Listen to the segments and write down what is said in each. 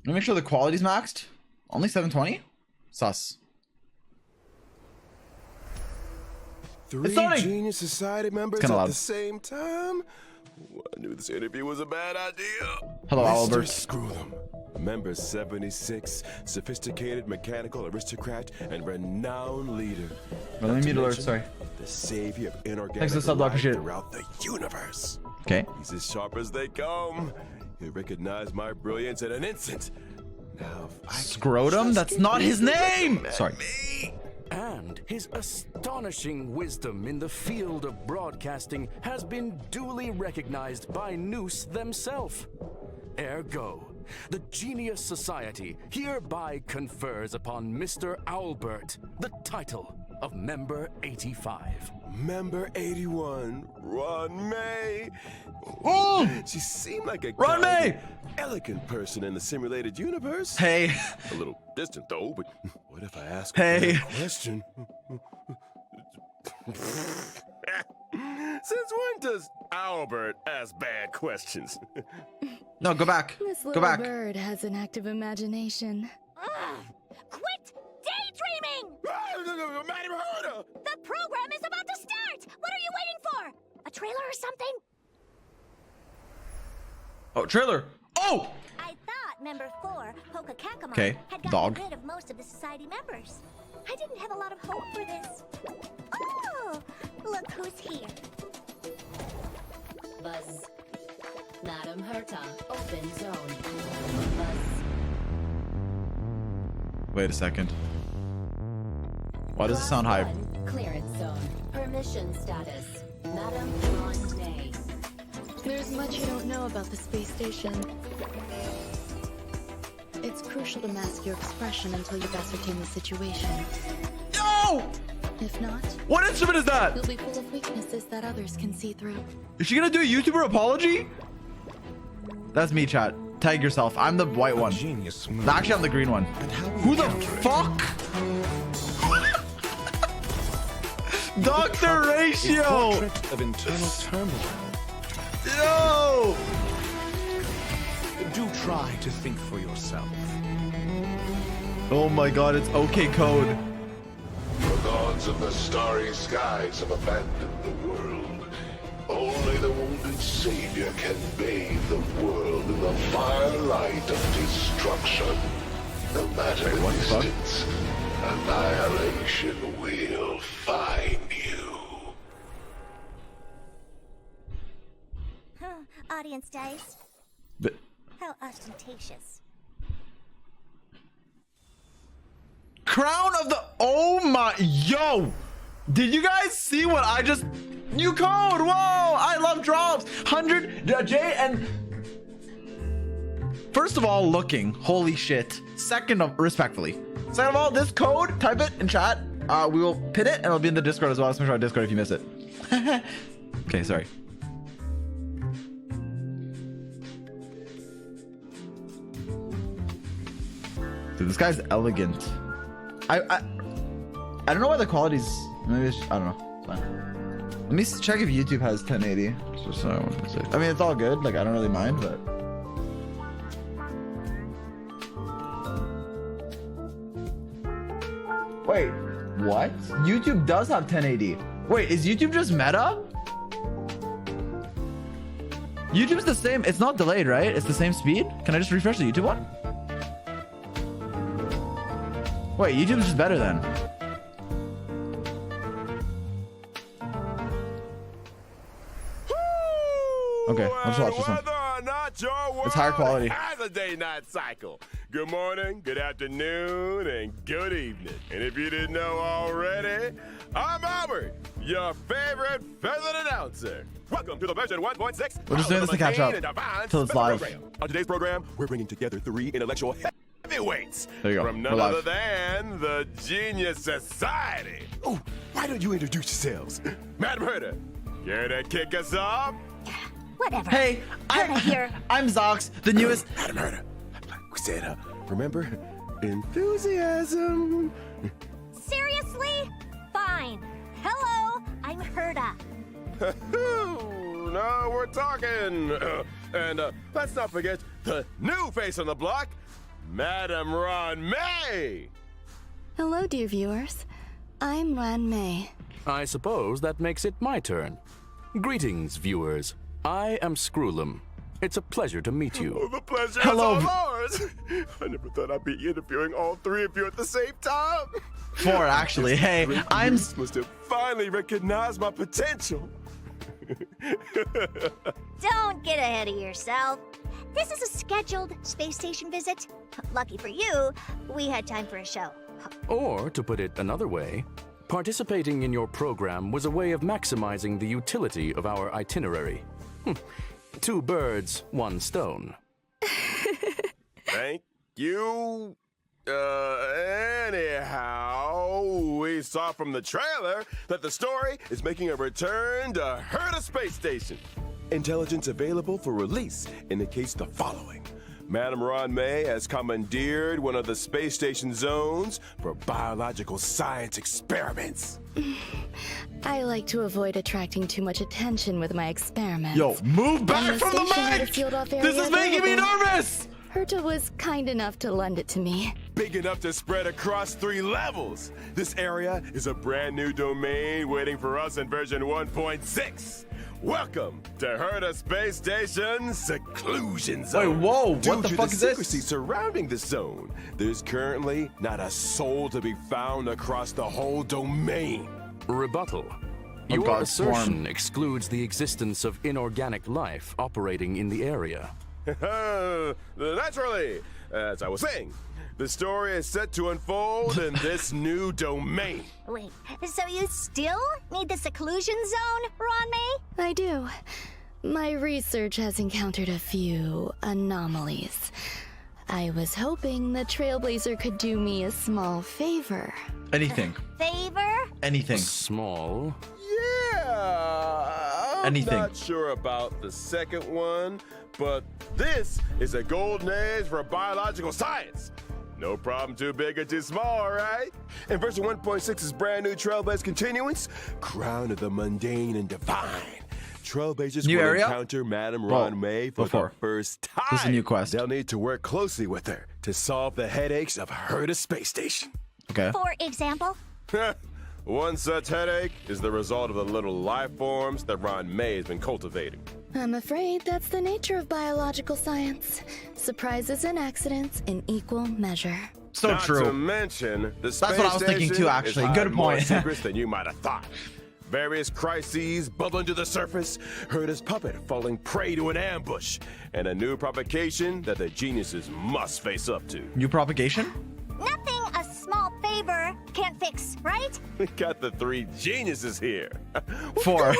me make sure the quality's maxed. Only 720? Sus. Three Genius Society members at the same time? I knew this interview was a bad idea. Hello, Albert. Screw them. Member 76, sophisticated mechanical aristocrat and renowned leader. Well, let me mute alert, sorry. The savior of inorganic Thanks for the sub, life appreciate it. throughout the universe. Okay. He's as sharp as they come. He'll recognize my brilliance in an instant. Now, if I Scrotum? That's not his name! Sorry. And his astonishing wisdom in the field of broadcasting has been duly recognized by Noose themselves. Ergo, the Genius Society hereby confers upon Mr. Owlbert the title of Member 85. Member 81, Ruan Mei. Oh! She seemed like a Ruan Mei! Elegant person in the simulated universe. Hey. A little distant though, but what if I ask Hey. a question? Since when does Albert ask bad questions? No, go back. This Go little back. bird has an active imagination. Quit daydreaming! Madam Herda! The program is about to start! What are you waiting for? A trailer or something? Oh, trailer. Oh! I thought member 4, Pokakakamon, Okay, had gotten dog. rid of most of the society members. I didn't have a lot of hope for this. Oh, look who's here. Buzz. Madam Herta, open zone. Buzz. Wait a second. Why does it sound hype? One, clearance zone. Permission status. Madam Ruan Mei. There's much you don't know about the space station. It's crucial to mask your expression until you've ascertained the situation. No! If not, What instrument is that? you'll be full of weaknesses that others can see through. Is she gonna do a YouTuber apology? That's me, chat. Tag yourself. I'm the white one. Genius. Actually, I'm the green one. Who the fuck? Dr. Ratio! Of internal turmoil. Yo! Do try to think for yourself. Oh my god, it's OK code. The gods of the starry skies have abandoned the world. Only the wounded savior can bathe the world in the firelight of destruction. No matter the distance, annihilation will find you. Audience dice. But How ostentatious. Crown of the... Oh my... Yo! Did you guys see what I just... New code! Whoa! I love drops! 100... J and... First of all, looking. Holy shit. Second of... Respectfully. Second of all, this code, type it in chat. We will pin it and it'll be in the Discord as well. Smash our Discord if you miss it. Okay, sorry. Dude, this guy's elegant. I don't know why the quality's... Maybe it's, I don't know. It's fine. Let me check if YouTube has 1080. Just so I want to say. I mean, it's all good. Like, I don't really mind, but... Wait, what? YouTube does have 1080. Wait, is YouTube just meta? YouTube's the same. It's not delayed, right? It's the same speed. Can I just refresh the YouTube one? Wait, YouTube's just better then. Okay, let's watch this one. It's higher quality. Has a day-night cycle. Good morning, good afternoon, and good evening. And if you didn't know already, I'm Albert, your favorite feathered announcer. Welcome to the version 1.6. We're just doing this to catch up till it's live. On today's program, we're bringing together 3 intellectual heavyweights. There you go. From none other than the Genius Society. Oh, why don't you introduce yourselves? Madam Herta, care to kick us off? Whatever. Hey, I'm Zox, the newest. Madam Herta, we said, remember, enthusiasm. Seriously? Fine. Hello, I'm Herta. No, we're talking. And let's not forget the new face on the block, Madam Ruan Mei! Hello, dear viewers. I'm Ruan Mei. I suppose that makes it my turn. Greetings, viewers. I am Screwlum. It's a pleasure to meet you. Oh, the pleasure Hello. is all ours! I never thought I'd be interviewing all three of you at the same time! 4, actually. Hey, I'm... Must have finally recognized my potential. Don't get ahead of yourself. This is a scheduled space station visit. Lucky for you, we had time for a show. Or, to put it another way, participating in your program was a way of maximizing the utility of our itinerary. 2 birds, 1 stone. Thank you. Anyhow, we saw from the trailer that the story is making a return to Herta Space Station. Intelligence available for release indicates the following. Madam Ruan Mei has commandeered one of the space station zones for biological science experiments. I like to avoid attracting too much attention with my experiments. Yo, move back And from the station had a mic! sealed-off This area is making me available. nervous! Herta was kind enough to lend it to me. Big enough to spread across 3 levels. This area is a brand new domain waiting for us in version 1.6. Welcome to Herta Space Station Seclusion Zone. Wait, whoa, Due what the to fuck the is this? secrecy surrounding the zone, there's currently not a soul to be found across the whole domain. Rebuttal. Your God's swarm. assertion excludes the existence of inorganic life operating in the area. Naturally, as I was saying, the story is set to unfold in this new domain. Wait, so you still need the seclusion zone, Ruan Mei? I do. My research has encountered a few anomalies. I was hoping the Trailblazer could do me a small favor. Anything. Favor? Anything. Small. Yeah, I'm Anything. not sure about the second one, but this is a golden age for biological science. No problem too big or too small, right? In version 1.6's brand new Trailblazer continuance, Crown of the Mundane and Divine. Trailblazers New will area? encounter Madam Well, Ruan Mei for before. the first time. This is a new quest. They'll need to work closely with her to solve the headaches of Herta Space Station. Okay. For example? One such headache is the result of the little life forms that Ruan Mei has been cultivating. I'm afraid that's the nature of biological science. Surprises and accidents in equal measure. So Not to true. mention, the space what I was thinking station too, actually. is Good hiding more point. secrets than you might have thought. Various crises bubbling to the surface, Herta's puppet falling prey to an ambush, and a new provocation that the geniuses must face up to. New propagation? Nothing a small favor can't fix, right? We got the 3 geniuses here. 4.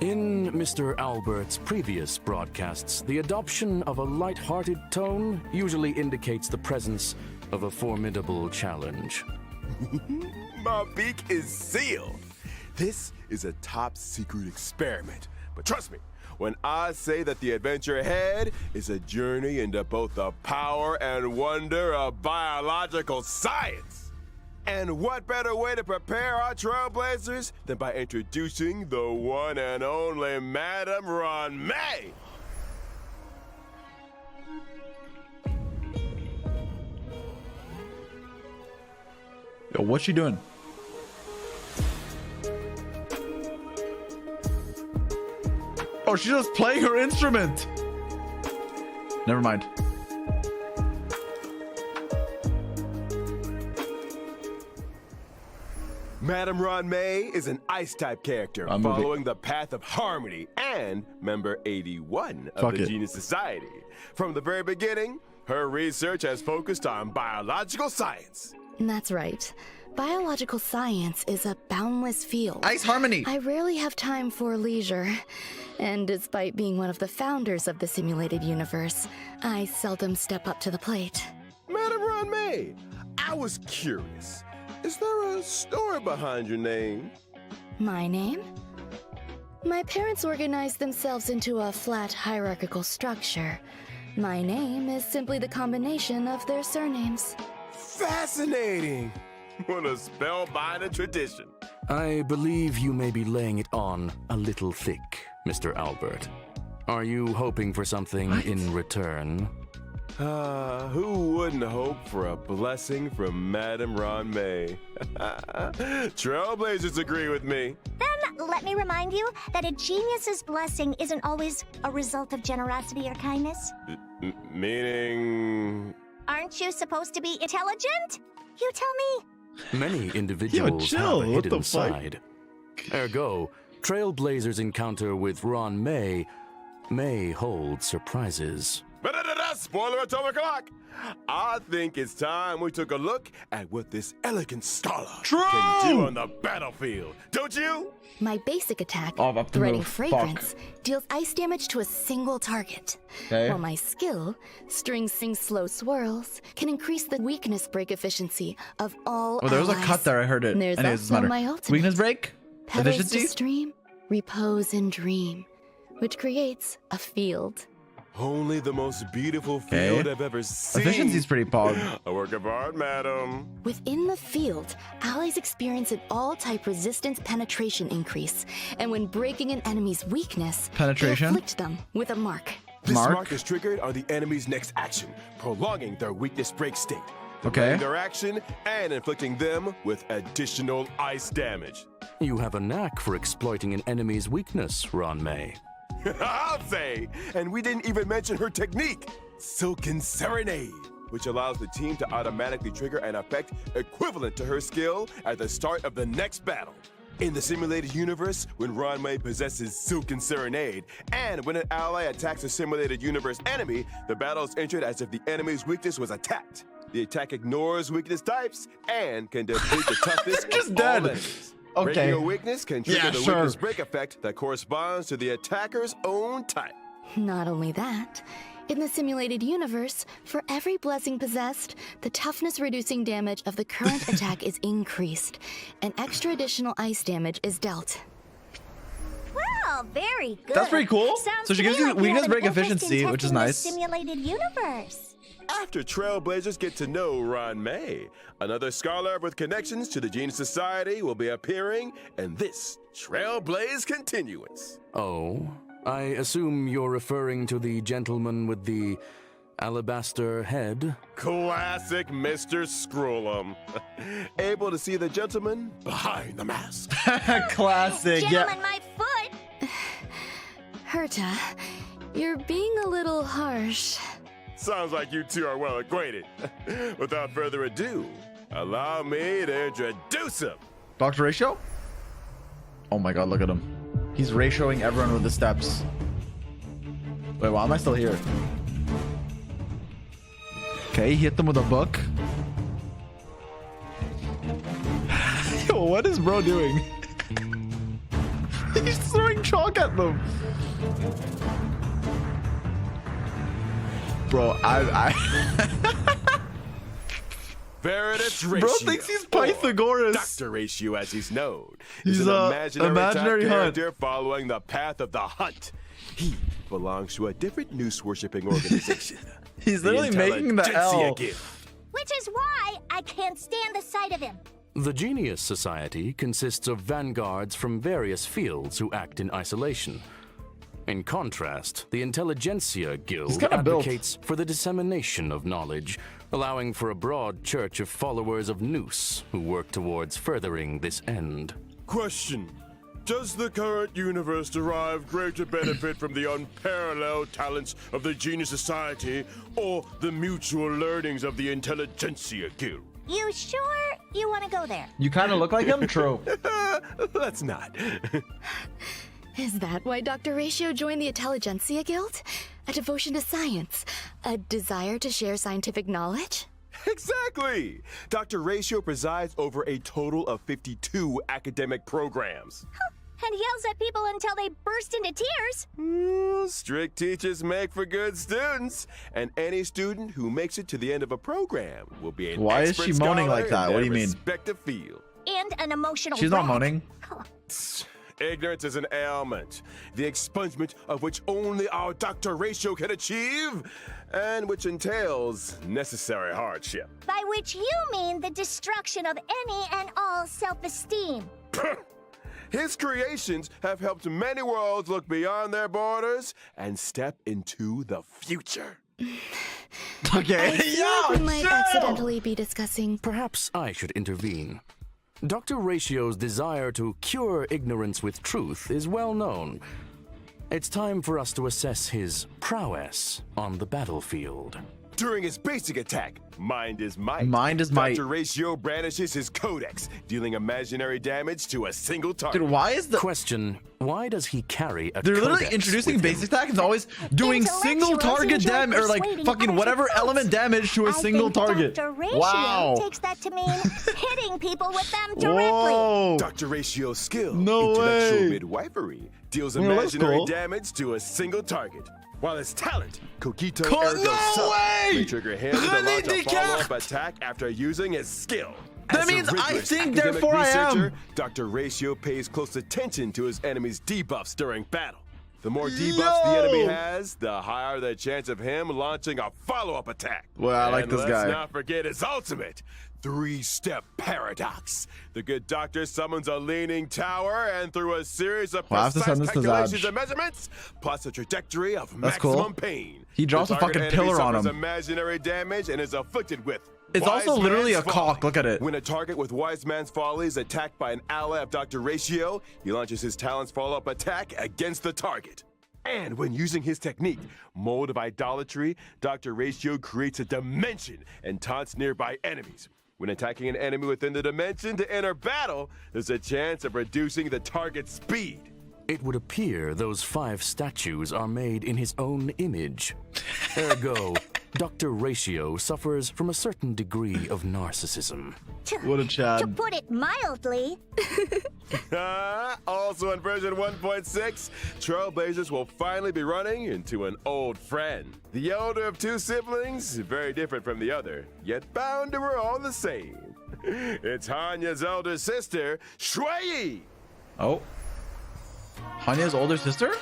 In Mr. Albert's previous broadcasts, the adoption of a light-hearted tone usually indicates the presence of a formidable challenge. My beak is sealed. This is a top secret experiment. But trust me, when I say that the adventure ahead is a journey into both the power and wonder of biological science. And what better way to prepare our Trailblazers than by introducing the one and only Madam Ruan Mei? Yo, what's she doing? Oh, she's just playing her instrument. Never mind. Madam Ruan Mei is an ice-type character I'm moving. following the path of harmony and member 81 of Fuck the it. Genius Society. From the very beginning, her research has focused on biological science. That's right. Biological science is a boundless field. Ice Harmony. I rarely have time for leisure. And despite being one of the founders of the simulated universe, I seldom step up to the plate. Madam Ruan Mei, I was curious. Is there a story behind your name? My name? My parents organized themselves into a flat hierarchical structure. My name is simply the combination of their surnames. Fascinating! What a spellbinding tradition. I believe you may be laying it on a little thick, Mr. Albert. Are you hoping for something in return? Who wouldn't hope for a blessing from Madam Ruan Mei? Trailblazers agree with me. Then let me remind you that a genius's blessing isn't always a result of generosity or kindness. Meaning... Aren't you supposed to be intelligent? You tell me. Many individuals chill. have a What hidden the fuck? side. Ergo, Trailblazers' encounter with Ruan Mei may hold surprises. Spoiler atomic clock! I think it's time we took a look at what this elegant scholar can do on the battlefield. Don't you? My basic attack, Oh, I'm up to Threading move. Fragrance, deals ice damage to a single target. Okay. While my skill, String Sing Slow Swirls, can increase the weakness break efficiency of all Oh, there was a allies. cut there. I heard it. There's Anyways, also doesn't my matter. ultimate. Weakness break? Petals Efficiency? to stream, repose and dream, which creates a field. Only the most beautiful field Okay. I've ever seen. Efficiency's pretty pog. A work of art, madam. Within the field, allies experience an all-type resistance penetration increase, and when breaking an enemy's weakness, Penetration? they afflict them with a mark. This Mark? mark is triggered on the enemy's next action, prolonging their weakness break state, Okay. delaying their action, and inflicting them with additional ice damage. You have a knack for exploiting an enemy's weakness, Ruan Mei. I'll say! And we didn't even mention her technique, Silken Serenade, which allows the team to automatically trigger an effect equivalent to her skill at the start of the next battle. In the simulated universe, when Ruan Mei possesses Silken Serenade, and when an ally attacks a simulated universe enemy, the battle is entered as if the enemy's weakness was attacked. The attack ignores weakness types and can deplete the toughness Just of dead. all enemies. Okay. Breaking a weakness can trigger Yeah, the sure. weakness break effect that corresponds to the attacker's own type. Not only that, in the simulated universe, for every blessing possessed, the toughness reducing damage of the current attack is increased, and extra additional ice damage is dealt. Well, very good. That's pretty cool. Sounds So she to gives me you like weakness have an break interest in efficiency, which is testing the nice. Simulated universe. After Trailblazers get to know Ruan Mei, another scholar with connections to the Genius Society will be appearing in this Trailblaze Continuance. Oh, I assume you're referring to the gentleman with the alabaster head? Classic Mr. Scrollum. Able to see the gentleman behind the mask. Classic. Gentlemen, Yeah. my foot. Herta, you're being a little harsh. Sounds like you two are well acquainted. Without further ado, allow me to introduce him. Dr. Ratio? Oh my god, look at him. He's ratioing everyone with the steps. Wait, why am I still here? Okay, he hit them with a book. Yo, what is bro doing? He's throwing chalk at them. Bro, Veritas Ratio. Bro thinks he's or Pythagoras. Dr. Ratio, as he's known. He's is an a imaginary imaginary type hunt. character following the path of the hunt. He belongs to a different noose-worshipping organization. He's literally making the Intelligentsia L. Guild. Which is why I can't stand the sight of him. The Genius Society consists of vanguards from various fields who act in isolation. In contrast, the Intelligentsia Guild kinda built. advocates for the dissemination of knowledge, allowing for a broad church of followers of Noose who work towards furthering this end. Question. Does the current universe derive greater benefit from the unparalleled talents of the Genius Society or the mutual learnings of the Intelligentsia Guild? You sure you want to go there? You kind of look like him? True. Let's not. Is that why Dr. Ratio joined the Intelligentsia Guild? A devotion to science? A desire to share scientific knowledge? Exactly! Dr. Ratio presides over a total of 52 academic programs. And yells at people until they burst into tears. Strict teachers make for good students, and any student who makes it to the end of a program will be an Why is expert she moaning scholar like that? in What their do you mean? respective field. And an emotional She's not wreck. moaning. Ignorance is an ailment, the expungement of which only our Dr. Ratio can achieve, and which entails necessary hardship. By which you mean the destruction of any and all self-esteem. His creations have helped many worlds look beyond their borders and step into the future. Okay. I feel like we might accidentally be discussing. Perhaps I should intervene. Dr. Ratio's desire to cure ignorance with truth is well known. It's time for us to assess his prowess on the battlefield. During his basic attack, Mind is Might. Mind is Might. Dr. Ratio brandishes his codex, dealing imaginary damage to a single target. Dude, why is the... Question, why does he carry a They're literally codex introducing with him? basic attack and always doing single target damage, or like fucking whatever element damage to a single target. Dr. Ratio Wow. takes that to mean hitting people with them directly. Whoa. Dr. Ratio's skill, No intellectual way. midwifery, deals Yeah, that's imaginary cool. damage to a single target. While his talent, Coquito Co- Ergo no Sub, way! may trigger him to René launch a Descartes! follow-up attack after using his skill. That As a means I rigorous think, academic therefore I am. researcher, Dr. Ratio pays close attention to his enemy's debuffs during battle. The more debuffs the enemy has, the higher the chance of him launching a follow-up attack. Well, I like And this let's guy. not forget his ultimate, three-step paradox. The good doctor summons a leaning tower, and through a series of Well, I have to precise send this to calculations Zaj. and measurements, plots a trajectory of That's maximum cool. pain. He drops The a target fucking enemy pillar on suffers him. imaginary damage and is afflicted with It's Wise also literally Man's a Folly. cock. Look at it. When a target with Wise Man's Folly is attacked by an ally of Dr. Ratio, he launches his talent's follow-up attack against the target. And when using his technique, Mold of Idolatry, Dr. Ratio creates a dimension and taunts nearby enemies. When attacking an enemy within the dimension to enter battle, there's a chance of reducing the target's speed. It would appear those 5 statues are made in his own image. Ergo, Dr. Ratio suffers from a certain degree of narcissism. What a To Chad. put it mildly, Also in version 1.6, Trailblazers will finally be running into an old friend. The elder of 2 siblings, very different from the other, yet bound to her all the same. It's Hanya's elder sister, Xueyi. Oh. Hanya's older sister?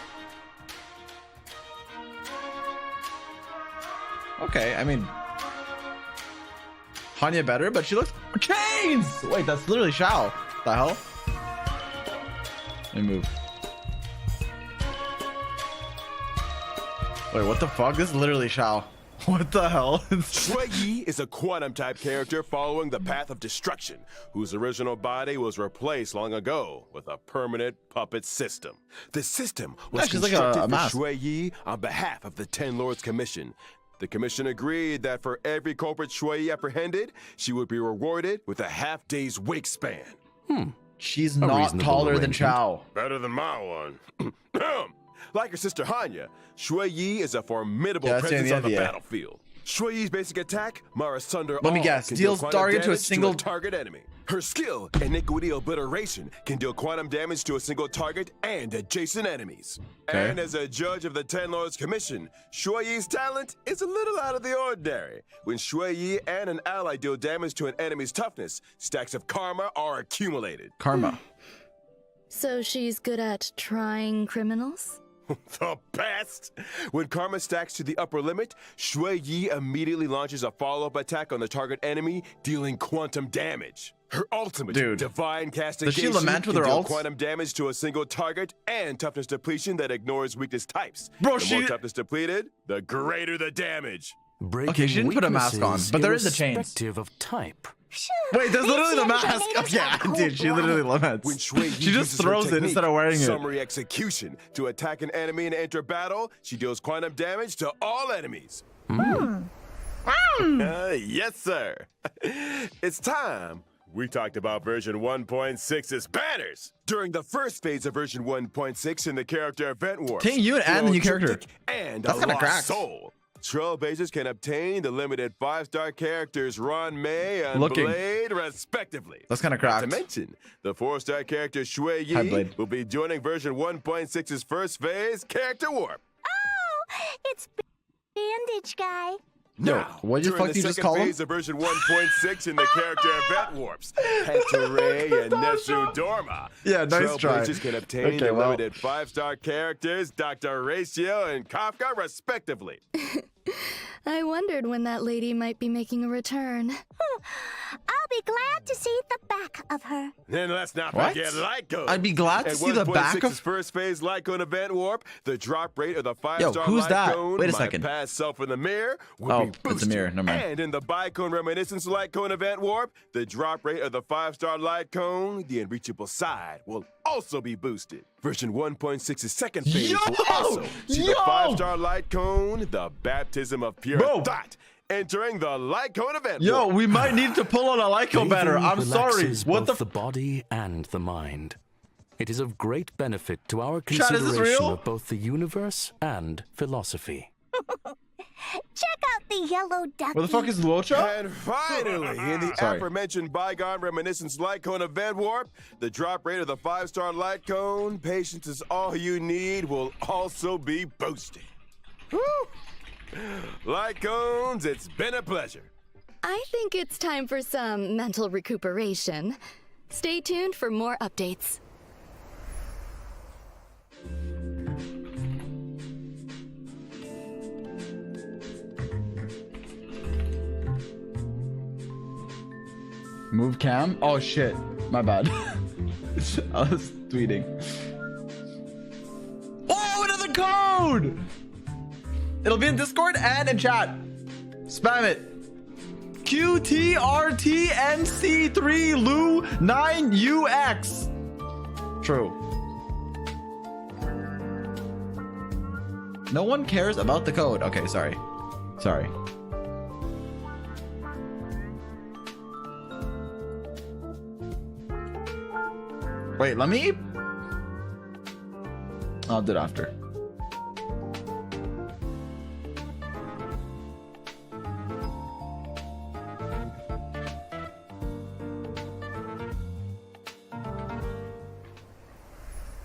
Okay, I mean... Hanya better, but she looks... Chains! Wait, that's literally Shao. The hell? Let me move. Wait, what the fuck? This is literally Shao. What the hell? Xueyi is a quantum-type character following the path of destruction, whose original body was replaced long ago with a permanent puppet system. The system was Yeah, she's like constructed a for mask. Xueyi on behalf of the Ten Lords Commission. The commission agreed that for every culprit Xueyi apprehended, she would be rewarded with a half-day's wake span. She's A not reasonable taller than arrangement. Shao. Better than my one. Like her sister Hanya, Xueyi is a formidable Yeah, that's presence the on the idea. battlefield. Xueyi's basic attack, Mar Asunder Let me All, guess, can deal deals quantum target to a damage single- target enemy. Her skill, Iniquity Obliteration, can deal quantum damage to a single target and adjacent enemies. Okay. And as a judge of the Ten Lords Commission, Xueyi's talent is a little out of the ordinary. When Xueyi and an ally deal damage to an enemy's toughness, stacks of karma are accumulated. Karma. So she's good at trying criminals? The best! When karma stacks to the upper limit, Xueyi immediately launches a follow-up attack on the target enemy, dealing quantum damage. Her ultimate, Dude. Divine Castigation, lament with can her deal ults? quantum damage to a single target and toughness depletion that ignores weakness types. Bro, the more she- toughness depleted, the greater the damage. Breaking Okay, she didn't put a mask on, weaknesses but there is a chains. irrespective of type. Wait, there's literally the These mask. engineers Yeah, are dude, she literally laments. When Xueyi She just uses her throws it technique, instead of wearing it. Summary execution. To attack an enemy and enter battle, she deals quantum damage to all enemies. Yes, sir. It's time. We talked about version 1.6's banners. During the first phase of version 1.6 in the character event warp. King Yun and the new character. And That's a kinda lost cracked. soul. Trailblazers can obtain the limited 5-star characters Ruan Mei and Looking. Blade, respectively. That's kinda Not cracked. to mention, the 4-star character Hi, Xueyi Blade. will be joining version 1.6's first phase character warp. oh, it's Bandage Guy. Yo, Now, what the during fuck the you just second call him? phase of version 1.6 in the character event warps, Hectorray and Nesu Dorma. Yeah, nice try. Trailblazers can obtain Okay, the well. limited 5-star characters Dr. Ratio and Kafka, respectively. I wondered when that lady might be making a return. I'll be glad to see the back of her. Then let's not What? forget light cone. I'd be glad to At see the back 1.6's of- first phase light cone event warp. The drop rate of the 5-star who's light that? cone, Wait a my second. past self in the mirror, will Oh, be it's a boosted. mirror. Never mind. And in the bicone reminiscence light cone event warp, the drop rate of the 5-star light cone, the unreachable side, will also be boosted. Version 1.6's second phase Yo! will also see the Yo! 5-star light cone, the baptism of pure Bro. thought, entering the light cone event Yo, warp. we might need to pull on a Lyco banner. Bathing I'm sorry. relaxes What both the? the body and the mind. It is of great benefit to our Chat, is this consideration real? of both the universe and philosophy. Check out the yellow ducky. Where the fuck is Luocha? And finally, in the Sorry. aforementioned bygone reminiscence light cone event warp, the drop rate of the 5-star light cone, patience is all you need, will also be boosted. Woo! Light cones, it's been a pleasure. I think it's time for some mental recuperation. Stay tuned for more updates. Move cam? Oh shit. My bad. I was tweeting. Oh, another code! It'll be in Discord and in chat. Spam it. QTRTNC3LU9UX. True. No one cares about the code. Okay, sorry. Sorry. Wait, let me... I'll do it after.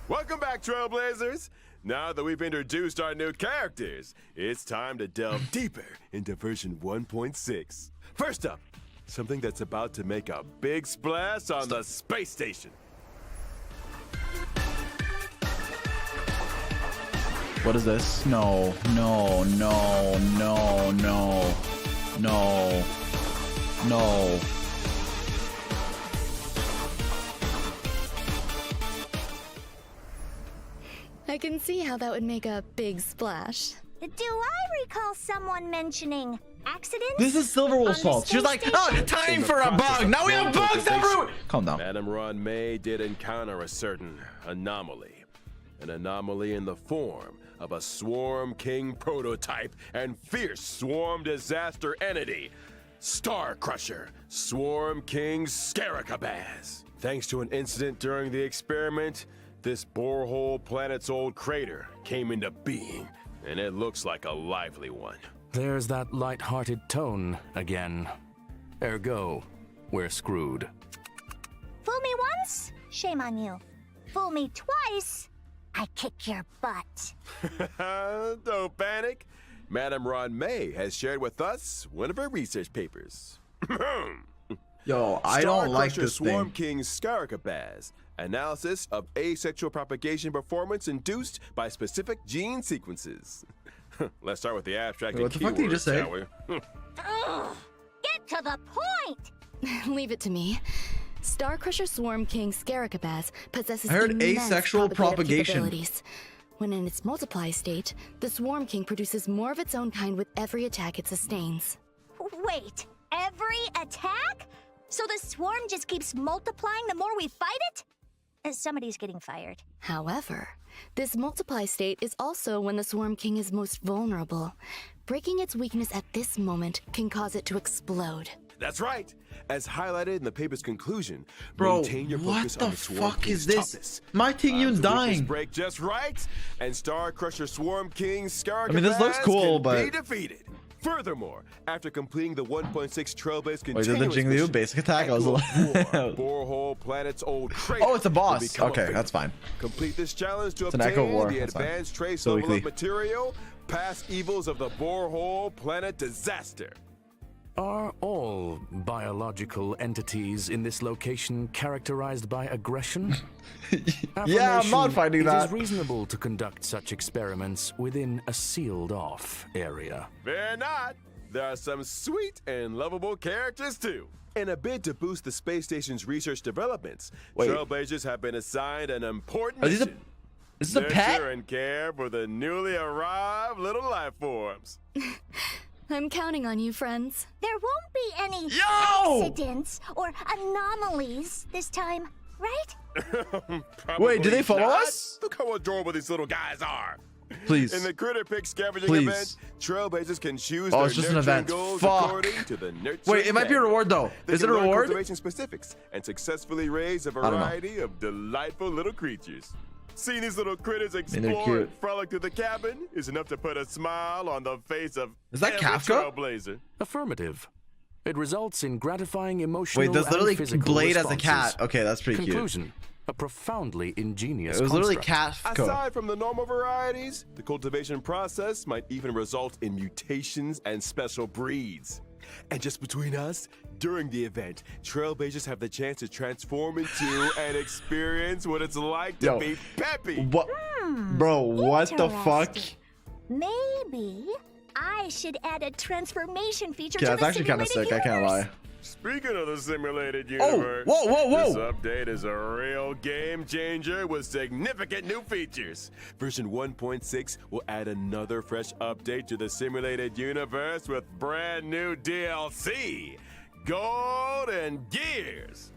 Welcome back, Trailblazers. Now that we've introduced our new characters, it's time to delve deeper into version 1.6. First up, something that's about to make a big splash on the space station. What is this? No, no, no, no, no, no, no. I can see how that would make a big splash. Do I recall someone mentioning accidents? This is Silverwolf's on the fault. She was like, space oh, station? time In the for a process bug. of Now we have bugs quantification, everywhere. Calm down. Madam Ruan Mei did encounter a certain anomaly. An anomaly in the form of a Swarm King prototype and fierce swarm disaster entity, Star Crusher, Swarm King Scaricabaz. Thanks to an incident during the experiment, this borehole planet's old crater came into being, and it looks like a lively one. There's that light-hearted tone again. Ergo, we're screwed. Fool me once, shame on you. Fool me twice, I kick your butt. Don't panic. Madam Ruan Mei has shared with us one of her research papers. Yo, I Star don't like Crusher this Swarm thing. King Scaricabaz. Analysis of asexual propagation performance induced by specific gene sequences. Let's start with the abstract Wait, and what the fuck did you just say? shall we? Ugh, get to the point! Leave it to me. Star Crusher Swarm King Scaricabaz possesses I heard immense asexual propagative propagation. capabilities. When in its multiply state, the Swarm King produces more of its own kind with every attack it sustains. Wait, every attack? So the swarm just keeps multiplying the more we fight it? Somebody's getting fired. However, this multiply state is also when the Swarm King is most vulnerable. Breaking its weakness at this moment can cause it to explode. That's right. As highlighted in the paper's conclusion, Bro, maintain your what focus the on the Swarm fuck King's is this? toughness. My Tingyun's The weakness dying. break just right, and Star Crusher Swarm King Scaricabaz mean, this looks cool, can but- be defeated. Furthermore, after completing the 1.6 Trailblaze Wait, continuous did the Jingliu mission, basic attack? I was Echo of like- War, Borehole Planet's old crater Oh, it's a will boss. become Okay, a that's fine. Complete this challenge to It's an obtain Echo of War, the that's fine. advanced trace So level weekly. of material, past evils of the Borehole Planet disaster. Are all biological entities in this location characterized by aggression? Yeah, I'm not Affirmation, finding It that. is reasonable to conduct such experiments within a sealed-off area. Fear not. There are some sweet and lovable characters too. In a bid to boost the space station's research developments, Wait. Trailblazers have been assigned an important Are these mission. This is a pet? Nurture and care for the newly arrived little life forms. I'm counting on you, friends. There won't be any Yo! accidents or anomalies this time, right? Wait, do they follow not. us? Look how adorable these little guys are. Please. In the Critter Pick scavenging Please. event, Trailblazers can choose Oh, their it's just an nurturing event. goals Fuck. according to the nurturing Wait, it might be a manual. reward though. They Is it can a learn reward? cultivation specifics and successfully raise a don't know. variety of delightful little creatures. Seeing these little critters they're explore cute. and frolic through the cabin is enough to put a smile on the face of Is that every Kafka? Trailblazer. Affirmative. It results in gratifying emotional Wait, there's and literally physical Blade as a responses. cat. Okay, that's pretty cute. Conclusion. A profoundly ingenious It was literally construct. Kafka. Aside from the normal varieties, the cultivation process might even result in mutations and special breeds. And just between us, during the event, Trailblazers have the chance to transform into and experience what it's like to Yo. be Peppy. What? Bro, what the fuck? Interesting. Maybe I should add a transformation feature Yeah, to that's the actually kind of simulated sick. I can't universe. lie. Speaking of the simulated Oh, universe, whoa. this update is a real game changer with significant new features. Version 1.6 will add another fresh update to the simulated universe with brand new DLC, Gold and Gears.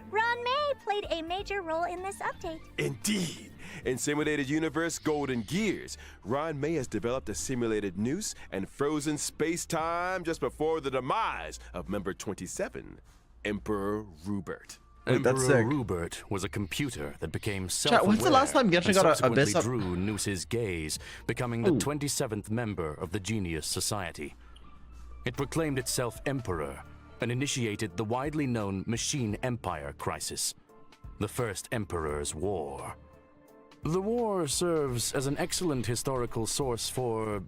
Ruan Mei played a major role in this update. Indeed. In Simulated Universe Golden Gears, Ruan Mei has developed a simulated noose and frozen space-time just before the demise of member 27, Emperor Rupert. Wait, that's Emperor sick. Rupert was a computer that became Chat, self-aware. when's the last time Genshin and got a subsequently Abyss up? drew Noose's gaze, becoming the 27th member of the Genius Society. It proclaimed itself Emperor and initiated the widely known Machine Empire crisis, the First Emperor's War. The war serves as an excellent historical source for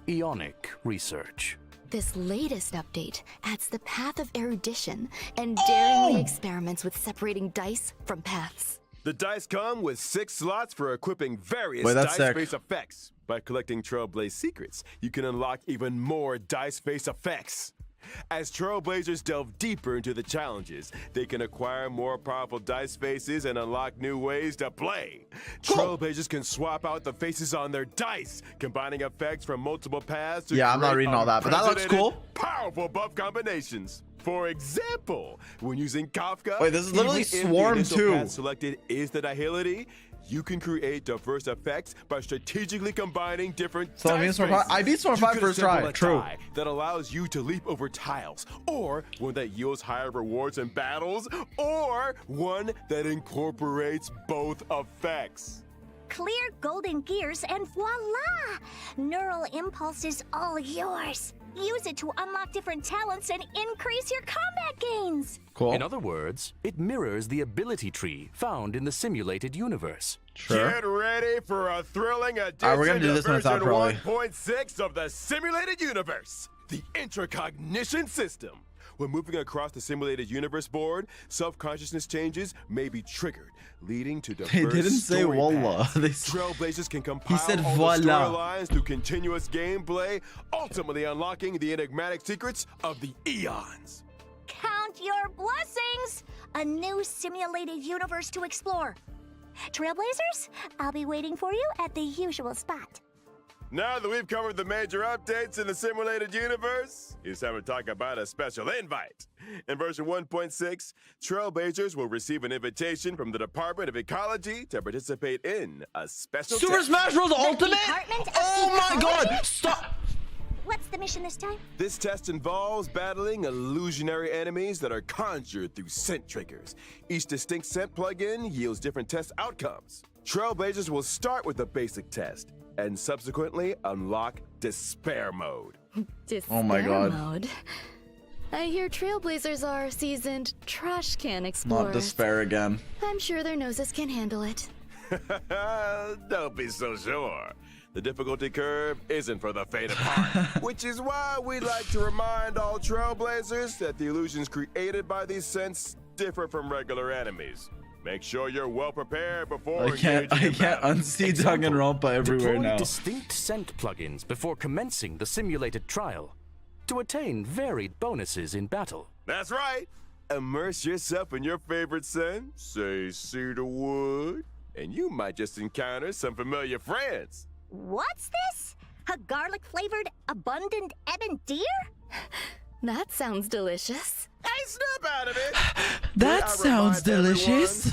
Ionic research. This latest update adds the path of erudition and daringly experiments with separating dice from paths. The dice come with 6 slots for equipping various Wait, that's sick. dice-based effects. By collecting Trailblaze secrets, you can unlock even more dice-based effects. As Trailblazers delve deeper into the challenges, they can acquire more powerful dice faces and unlock new ways to play. Trailblazers can swap out the faces on their dice, combining effects from multiple paths to Yeah, I'm not create reading all that, but that looks cool. Powerful buff combinations. For example, when using Kafka, Wait, this is literally even if the Swarm initial 2. path selected is the nihility, you can create diverse effects by strategically combining different So I beat dice Swarm 5. faces. I beat Swarm You 5 can first assemble try. a True. die that allows you to leap over tiles, or one that yields higher rewards in battles, or one that incorporates both effects. Clear golden gears and voila! Neural impulse is all yours. Use it to unlock different talents and increase your combat gains. Cool. In other words, it mirrors the ability tree found in the simulated universe. Sure. Get ready for a thrilling addition Alright, we're gonna do to this when it's out, version probably. 1.6 of the simulated universe, the intracognition system. When moving across the simulated universe board, self-consciousness changes may be triggered, leading to diverse They didn't say story wallah. paths. They Trailblazers can compile said all voila. the storylines through continuous gameplay, ultimately unlocking the enigmatic secrets of the eons. Count your blessings! A new simulated universe to explore. Trailblazers, I'll be waiting for you at the usual spot. Now that we've covered the major updates in the simulated universe, it's time to talk about a special invite. In version 1.6, Trailblazers will receive an invitation from the Department of Ecology to participate in a special Super test. Smash Bros. Ultimate? Department of Oh my Ecology? god! Stop! What's the mission this time? This test involves battling illusionary enemies that are conjured through scent triggers. Each distinct scent plugin yields different test outcomes. Trailblazers will start with the basic test and subsequently unlock Despair Mode. Oh my God. Mode. I hear Trailblazers are seasoned trash can explorers. Not despair again. I'm sure their noses can handle it. Don't be so sure. The difficulty curve isn't for the faint of heart, which is why we like to remind all Trailblazers that the illusions created by these scents differ from regular enemies. Make sure you're well prepared before I can't engaging in battle. unsee Danganronpa everywhere Deploy now. distinct scent plugins before commencing the simulated trial. to attain varied bonuses in battle. That's right. Immerse yourself in your favorite scent, say cedar wood, and you might just encounter some familiar friends. What's this? A garlic-flavored, abundant ebon deer? That sounds delicious. Hey, snap out of it! That sounds delicious.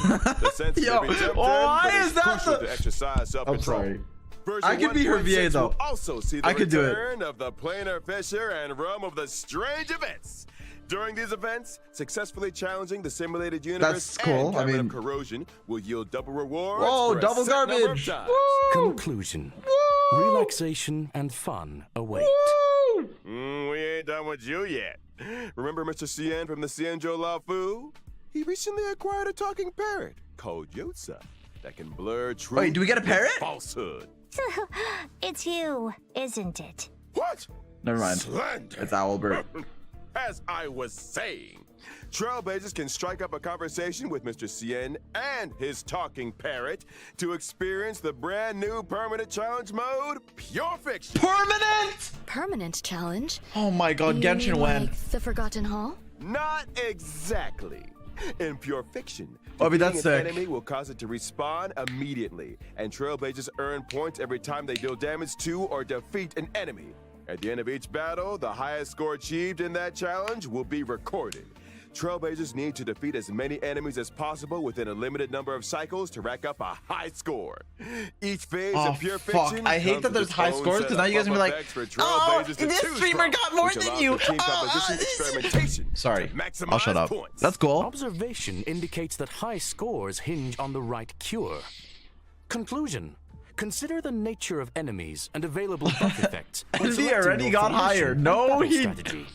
Yo, why is that to exercise self-control. I'm sorry. Version I could be her 1.6 VA though. will also see the I could do it. return of the planar fisher and realm of the strange events. During these events, successfully challenging the simulated universe That's cool. and I cavern mean, of corrosion will yield double rewards. whoa, for a double set number of garbage. times. Woo! Conclusion. Woo! Relaxation and fun await. Woo! We ain't done with you yet. Remember Mr. Cien from the Cienjo Lao Fu? He recently acquired a talking parrot called Yotza that can blur truth Wait, do we get a with parrot? falsehood. It's you, isn't it? What? Never mind. Slander. It's Owlbert. As I was saying, Trailblazers can strike up a conversation with Mr. Cien and his talking parrot to experience the brand new permanent challenge mode, Pure Fiction. Permanent challenge? Oh my god, You Genshin mean when? like the Forgotten Hall? Not exactly. In Pure Fiction, Oh, but that's defeating an sick. enemy will cause it to respawn immediately, and Trailblazers earn points every time they deal damage to or defeat an enemy. At the end of each battle, the highest score achieved in that challenge will be recorded. Trailblazers need to defeat as many enemies as possible within a limited number of cycles to rack up a high score. Each phase Oh, of Pure fuck. Fiction I hate comes that with there's its high own scores, set 'cause now of you guys are gonna be like, effects for "Oh, Trailblazers to this choose streamer from, got more which than allows you. for team Oh, composition experimentation Sorry, to maximize I'll shut up. points. That's cool. Observation indicates that high scores hinge on the right cure. Conclusion. Consider the nature of enemies and available buff effects. when And he selecting already your got formation higher. and No, battle he- strategy.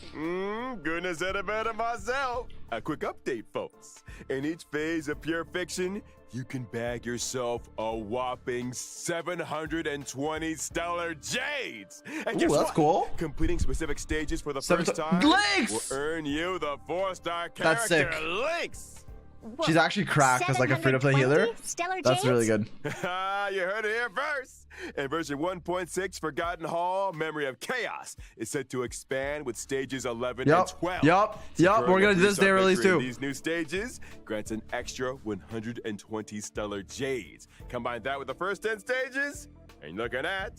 Goodness, said it better myself. A quick update, folks. In each phase of Pure Fiction, you can bag yourself a whopping 720 stellar jades. And Ooh, guess that's what? cool. Completing specific stages for the Seven first to- time Lynx! will earn you the 4-star That's character sick. Lynx. She's actually cracked as like a free-to-play healer. 720 stellar That's really jades? good. You heard it here first. In version 1.6, Forgotten Hall, Memory of Chaos is set to expand with stages 11 and 12. Yup. We're gonna do this day release too. These new stages grants an extra 120 stellar jades. Combine that with the first 10 stages, and you're looking at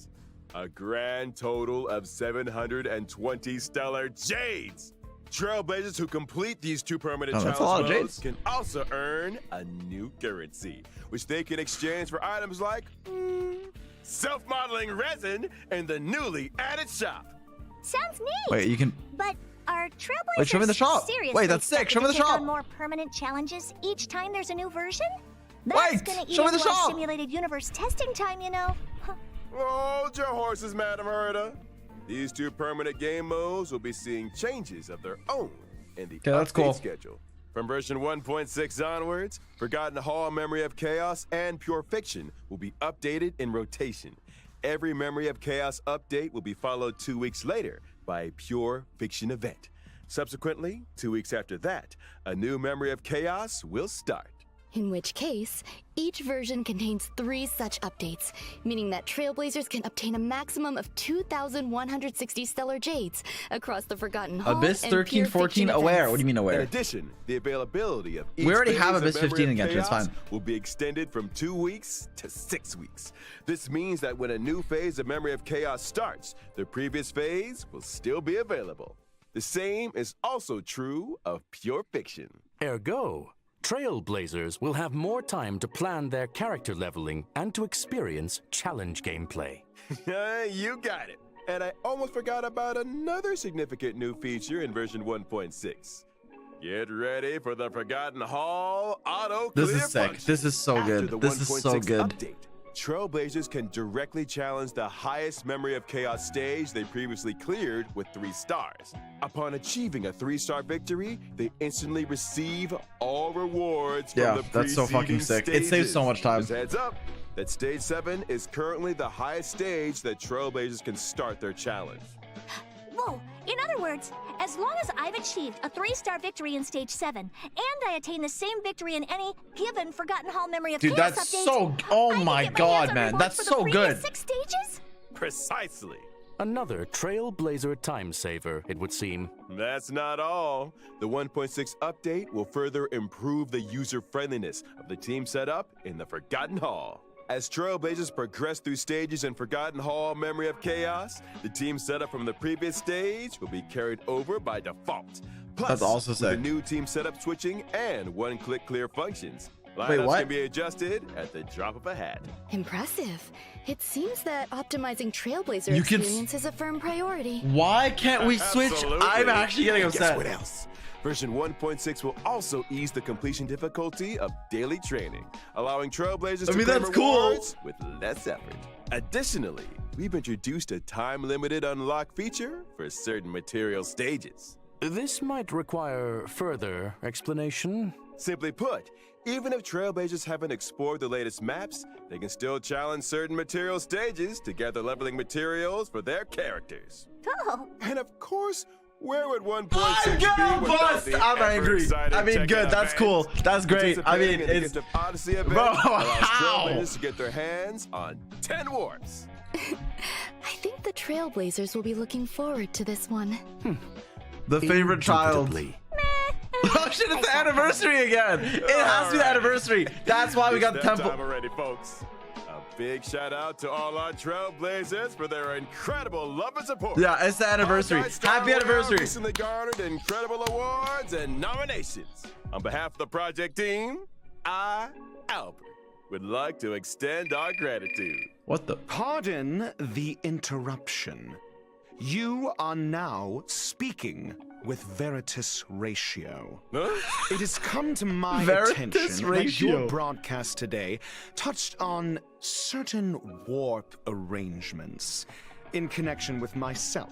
a grand total of 720 stellar jades. Trailblazers who complete these two permanent That's a lot challenge of modes jades. can also earn a new currency, which they can exchange for items like self-modeling resin in the newly added shop. Sounds neat. Wait, you can. But are Trailblazers Wait, show me the shop. seriously Wait, that's sick. expected Show me to the take shop. on more permanent challenges each time there's a new version? Wait, That's gonna eat show me the into our shop. simulated universe testing time, you know. Huh. Hold your horses, Madam Herda. These two permanent game modes will be seeing changes of their own in the Okay, that's update cool. schedule. From version 1.6 onwards, Forgotten Hall, Memory of Chaos, and Pure Fiction will be updated in rotation. Every Memory of Chaos update will be followed 2 weeks later by a Pure Fiction event. Subsequently, 2 weeks after that, a new Memory of Chaos will start. In which case, each version contains 3 such updates, meaning that Trailblazers can obtain a maximum of 2,160 stellar jades across the Forgotten Hall Abyss and 13, Pure 14 Fiction aware. events. What do you mean In aware? addition, the availability of each We already phase have of Abyss Memory 15 of again, so it's Chaos fine. will be extended from 2 weeks to 6 weeks. This means that when a new phase of Memory of Chaos starts, the previous phase will still be available. The same is also true of Pure Fiction. Ergo, Trailblazers will have more time to plan their character leveling and to experience challenge gameplay. You got it. And I almost forgot about another significant new feature in version 1.6. Get ready for the Forgotten Hall auto This clear is sick. function. This is so After good. the This is so 1.6 good. Update, Trailblazers can directly challenge the highest Memory of Chaos stage they previously cleared with 3 stars. Upon achieving a 3-star victory, they instantly receive all rewards from Yeah, the that's so fucking preceding sick. It saves so stages. much time. Just heads up that stage 7 is currently the highest stage that Trailblazers can start their challenge. Whoa! In other words, as long as I've achieved a 3-star victory in Stage 7, and I attain the same victory in any given Forgotten Hall Memory of Dude, Chaos that's update, so. Oh I can my get god, hands on man. rewards That's for the so previous good. 6 stages? Precisely. Another trailblazer time saver, it would seem. That's not all. The 1.6 update will further improve the user-friendliness of the team setup in the Forgotten Hall. As Trailblazers progress through stages in Forgotten Hall Memory of Chaos, the team setup from the previous stage will be carried over by default. Plus, That's also with sick. the new team setup switching and one-click clear functions, Wait, lineups what? can be adjusted at the drop of a hat. Impressive. It seems that optimizing Trailblazer You can experience is a firm priority. Why can't we switch? Absolutely. I'm actually getting And upset. Guess what else? Version 1.6 will also ease the completion difficulty of daily training, allowing Trailblazers to claim that's cool. rewards with less effort. Additionally, we've introduced a time-limited unlock feature for certain material stages. This might require further explanation. Simply put, even if Trailblazers haven't explored the latest maps, they can still challenge certain material stages to gather leveling materials for their characters. Oh, And of course, where would 1.6 I'm be gonna without bust. the I'm angry. ever-exciting I mean, check-in good. That's event? cool. That's great. I Participating mean, in the it's Gift of Odyssey event Bro, allows how? Trailblazers to get their hands on 10 warps. I think the Trailblazers will be looking forward to this one. the favorite child. Indubitably. Oh shit! It's the anniversary again. It has to be the anniversary. That's why we got the It's that temple. time already, folks. A big shout out to all our Trailblazers for their incredible love and support. Yeah, it's the anniversary. Honkai Star Happy Rail anniversary. Recently garnered incredible awards and nominations. On behalf of the project team, I, Albert, would like to extend our gratitude. What the? Pardon the interruption. You are now speaking with Veritas Ratio. Huh? It has come to my Veritas attention that Ratio. your broadcast today touched on certain warp arrangements in connection with myself.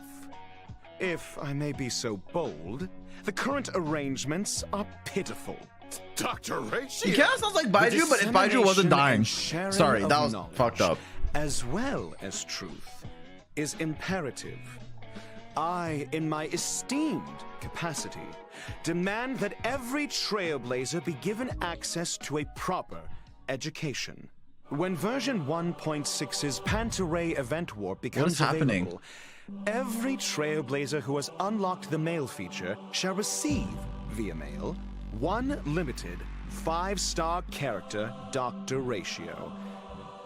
If I may be so bold, the current arrangements are pitiful. Dr. Ratio. He kind of sounds like The Baiju, but if Baiju wasn't dissemination dying. and sharing Sorry, of that was knowledge, fucked up. As well as truth, is imperative. I, in my esteemed capacity, demand that every Trailblazer be given access to a proper education. When version 1.6's Pantaray event warp becomes is happening? available, every Trailblazer who has unlocked the mail feature shall receive, via mail, one limited 5-star character Dr. Ratio.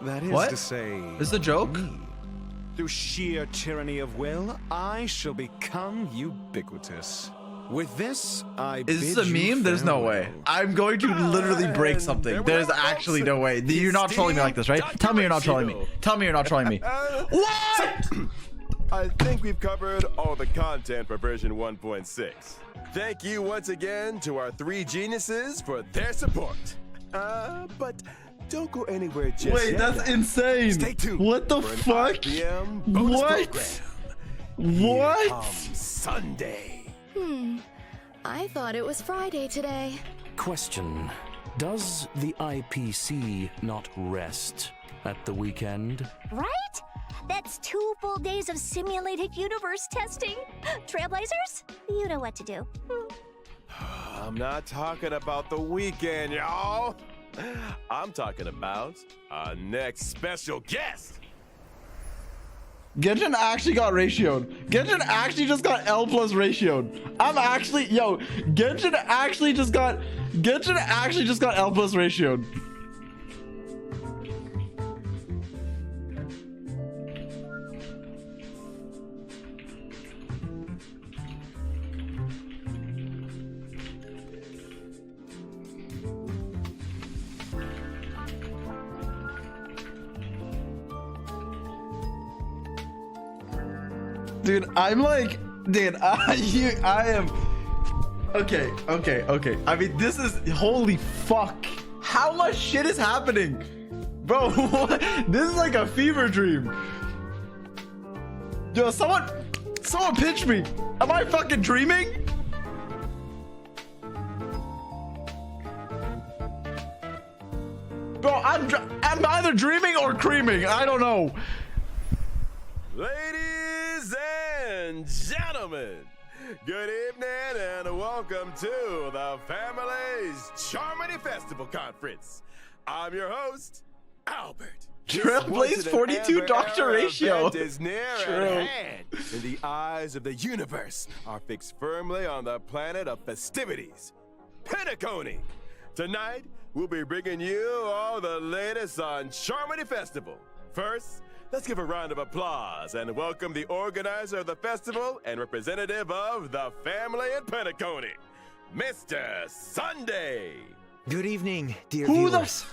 That is What? to say, Is this a joke? me. Through sheer tyranny of will, I shall become ubiquitous. With this, I Is bid this a you meme? There's no way. farewell. I'm going to literally break something. there we There's have it, actually folks. no way. You're not trolling me like this, right? Dr. Tell me you're not trolling me. Ratio. Tell me you're not trolling me. What? I think we've covered all the content for version 1.6. Thank you once again to our 3 geniuses for their support. But don't go anywhere just Wait, yet. that's insane. Stay tuned. What the for an fuck? IPM bonus What? program. What? Sunday. I thought it was Friday today. Question. Does the IPC not rest at the weekend? right? That's 2 full days of simulated universe testing. Trailblazers, you know what to do. I'm not talking about the weekend, y'all. I'm talking about our next special guest. Genshin actually got ratioed. Genshin actually just got L plus ratioed. I'm actually, yo, Genshin actually just got L plus ratioed. Dude, I'm like, dude, I am. Okay. I mean, this is holy fuck. How much shit is happening, bro? This is like a fever dream. Yo, someone pinch me. Am I fucking dreaming? Bro, I'm either dreaming or creaming. I don't know. Ladies and gentlemen, good evening and welcome to the Family's Charmony Festival Conference. I'm your host, Albert. Trailblaze 42 doctor ratio. Is near True. at hand. And the eyes of the universe are fixed firmly on the planet of festivities, Penacony. Tonight, we'll be bringing you all the latest on Charmony Festival. First, let's give a round of applause and welcome the organizer of the festival and representative of the family in Penacony, Mr. Sunday. Good evening, dear Who the viewers.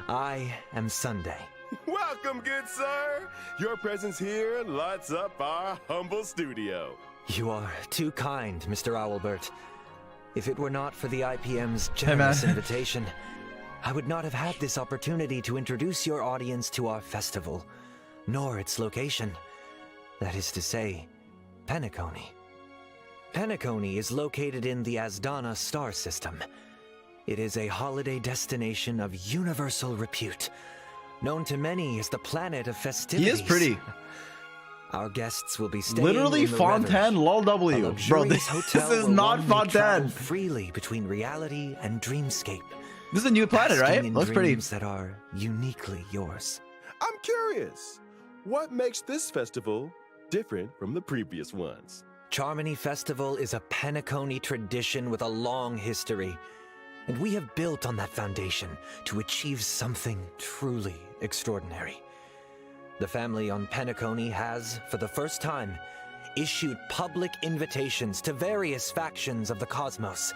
I am Sunday. Welcome, good sir. Your presence here lights up our humble studio. You are too kind, Mr. Owlbert. If it were not for the IPM's generous invitation, I would not have had this opportunity to introduce your audience to our festival, nor its location. That is to say, Penacony. Penacony is located in the Asdana star system. It is a holiday destination of universal repute, known to many as the planet of He festivities. is pretty. Our guests will be staying Literally in the Fontaine, lol A W. Bro, luxurious this hotel is where not one may travel Fontaine. freely between reality and dreamscape. This is a new planet, basking right? in Looks pretty. dreams that are uniquely yours. I'm curious, what makes this festival different from the previous ones? Charmony Festival is a Penacony tradition with a long history, and we have built on that foundation to achieve something truly extraordinary. The family on Penacony has, for the first time, issued public invitations to various factions of the cosmos,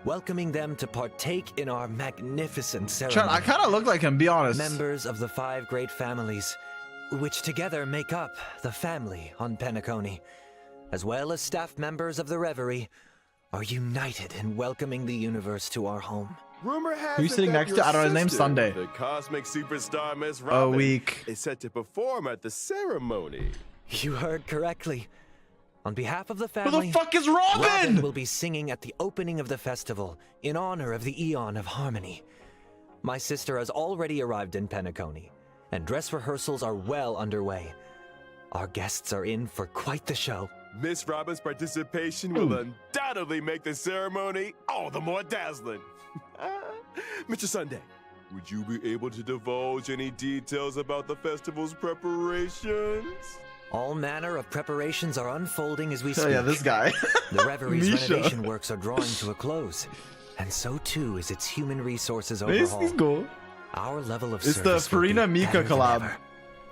welcoming them to partake in our magnificent Sean, ceremony. I kind of look like him, be honest. Members of the 5 great families, which together make up the family on Penacony, as well as staff members of the Reverie, are united in welcoming the universe to our home. Rumor has Who you it sitting that next your to? I don't know, his name's sister, Sunday. The cosmic superstar Miss A Robin week. is set to perform at the ceremony. You heard correctly. On behalf of the Who family, the fuck is Robin Robin? will be singing at the opening of the festival in honor of the Eon of Harmony. My sister has already arrived in Penacony, and dress rehearsals are well underway. Our guests are in for quite the show. Miss Robin's participation will undoubtedly make the ceremony all the more dazzling. Mr. Sunday, would you be able to divulge any details about the festival's preparations? All manner of preparations are unfolding as we speak. Oh yeah, this guy. The Reverie's Misha. renovation works are drawing to a close, and so too is its human resources He's overhaul. cool. Our level of It's the service will be Farina Mika better than collab. ever.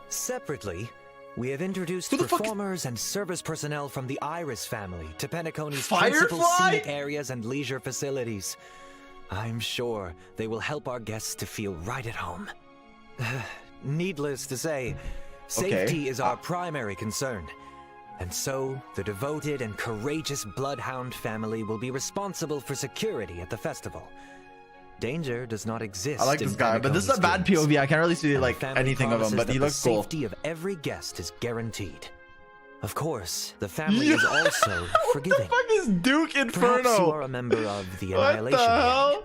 Separately, we have introduced Who the fuck- performers and service personnel from the Iris family to Penacony's Firefly? principal scenic areas and leisure facilities. I'm sure they will help our guests to feel right at home. Needless to say, safety is our primary concern. And so, the devoted and courageous Bloodhound family will be responsible for security at the festival. Danger does not exist. I like in this guy, but this is a Penacony's bad games. POV. I can't really see And like the family anything of him, promises but he that looks the cool. safety of every guest is guaranteed. Of course, the family is also forgiving. What the fuck is Duke Perhaps you Inferno? are a member of the What Annihilation the Gang, hell?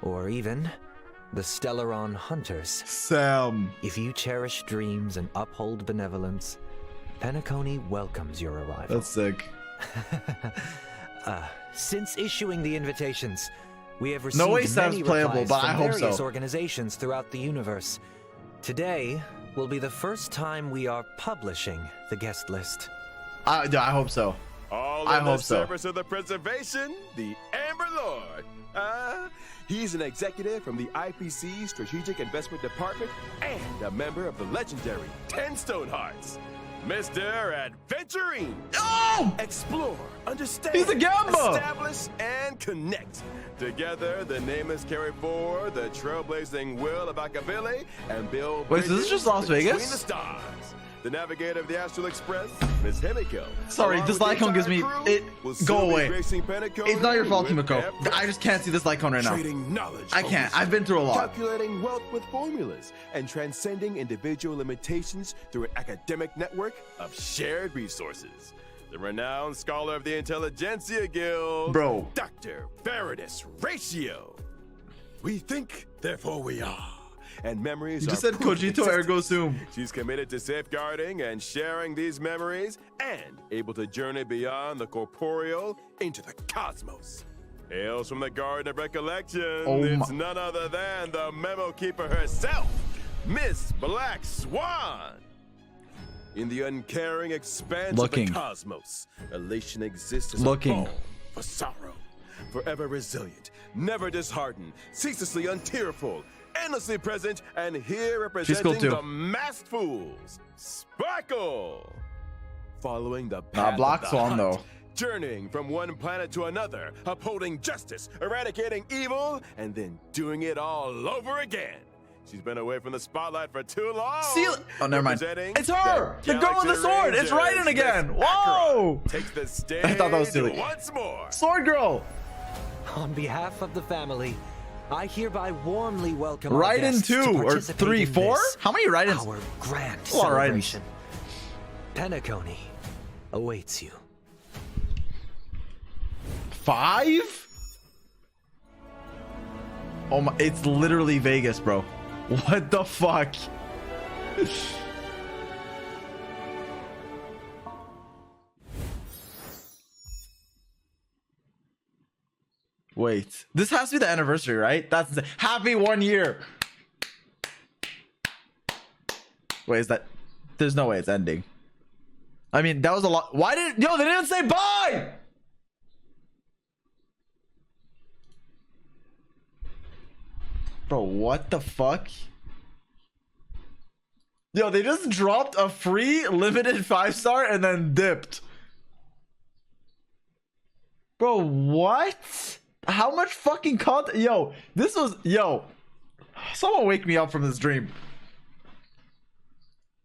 or even the Stellaron Hunters. Sam. If you cherish dreams and uphold benevolence, Penacony welcomes your arrival. That's sick. Since issuing the invitations, we have received No way Sam's many playable, replies but from I hope various so. organizations throughout the universe. Today will be the first time we are publishing the guest list. I hope so. All I in the hope so. service of the preservation, the Amber Lord. He's an executive from the IPC Strategic Investment Department and a member of the legendary 10 Stonehearts. Mr. Adventuring. Oh! Explore, understand, He's a Gamba! establish, and connect. Together, the nameless carry forward the trailblazing will of Akavili and build Wait, so this is just Las bridges Vegas? between the stars. The navigator of the Astral Express, Ms. Himiko. Sorry, along this with the Lycon gives entire me crew, it. will Go soon be away. gracing Penacony It's not your fault, with Himiko. their I just can't see this Lycon right now. trading knowledge. I can't. focus, I've been through a lot. Calculating wealth with formulas and transcending individual limitations through an academic network of shared resources. The renowned scholar of the Intelligentsia Guild, Bro. Dr. Veritas Ratio. We think, therefore we are. And memories You just are said proof of Cogito ergo existence. sum. She's committed to safeguarding and sharing these memories and able to journey beyond the corporeal into the cosmos. Hails from the Garden of Recollection. Oh it's my- none other than the Memo Keeper herself, Miss Black Swan. In the uncaring expanse of the cosmos, elation exists as a balm for sorrow. Forever resilient, never disheartened, ceaselessly untearful, endlessly present, and here representing the masked fools, Sparkle. Following the path Black of the Swan hunt, though. journeying from one planet to another, upholding justice, eradicating evil, and then doing it all over again. She's been away from the spotlight for too long. Oh, never mind. It's her! The girl with the sword! It's Raiden again! Whoa! Takes the stage I thought that was silly. once more. Sword girl! On behalf of the family, I hereby warmly welcome Raiden 2 or 3, 4? How many Raidens? Our grand A lot of Raidens. celebration. Penacony awaits you. 5? Oh my, it's literally Vegas, bro. What the fuck? Wait, this has to be the anniversary, right? That's happy 1 year. Wait, is that? There's no way it's ending. I mean, that was a lot. Why did they didn't say bye? Bro, what the fuck? Yo, they just dropped a free limited 5-star and then dipped. Bro, what? How much fucking content? Yo, this was... Yo, someone wake me up from this dream.